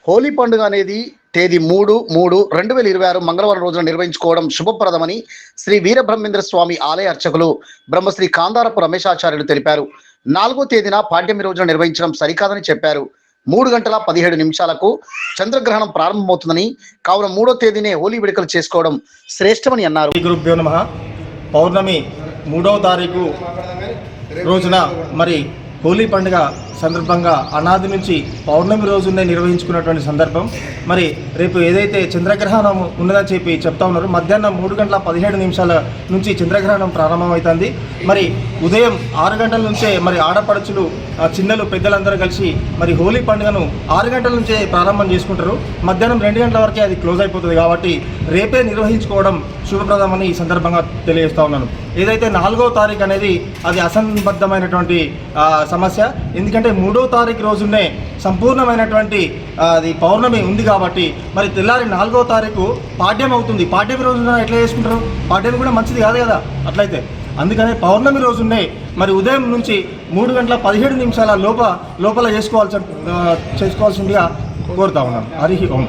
హోలీ పండుగ అనేది తేదీ 3/3/2026 మంగళవారం రోజున నిర్వహించుకోవడం శుభప్రదమని శ్రీ వీరబ్రహ్మేంద్ర స్వామి ఆలయ అర్చకులు బ్రహ్మశ్రీ కాందారపు రమేశాచార్యులు తెలిపారు. 4వ తేదీన పాడ్యమి రోజున నిర్వహించడం సరికాదని చెప్పారు. 3:17 చంద్రగ్రహణం ప్రారంభమవుతుందని, కావున 3వ తేదీనే హోలీ వేడుకలు చేసుకోవడం శ్రేష్టమని అన్నారు. గురుభ్యో నమః. పౌర్ణమి 3వ తారీఖు రోజున మరి హోలీ పండుగ సందర్భంగా అనాది నుంచి పౌర్ణమి రోజునే నిర్వహించుకున్నటువంటి సందర్భం. మరి రేపు ఏదైతే చంద్రగ్రహణం ఉన్నదని చెప్పి చెప్తా ఉన్నారు, మధ్యాహ్నం 3:17 నుంచి చంద్రగ్రహణం ప్రారంభమవుతుంది. మరి ఉదయం 6 గంటల నుంచే మరి ఆడపడుచులు, చిన్నలు, పెద్దలందరూ కలిసి మరి హోలీ పండుగను 6 గంటల నుంచే ప్రారంభం చేసుకుంటారు. మధ్యాహ్నం 2 గంటల వరకే అది క్లోజ్ అయిపోతుంది. కాబట్టి రేపే నిర్వహించుకోవడం శుభప్రదమని ఈ సందర్భంగా తెలియజేస్తా ఉన్నాను. ఏదైతే 4వ తారీఖు అనేది అది అసంబద్ధమైనటువంటి సమస్య. ఎందుకంటే 3వ తారీఖు రోజునే సంపూర్ణమైనటువంటి అది పౌర్ణమి ఉంది కాబట్టి మరి తెల్లారి 4వ తారీఖు పాడ్యం అవుతుంది. పాడ్యమి రోజున ఎట్లా చేసుకుంటారు? పాడ్యమి కూడా మంచిది కాదు కదా అట్లయితే. అందుకనే పౌర్ణమి రోజునే మరి ఉదయం నుంచి 3:17 లోపల చేసుకోవాల్సిందిగా కోరుతా ఉన్నాను. హరి ఓం.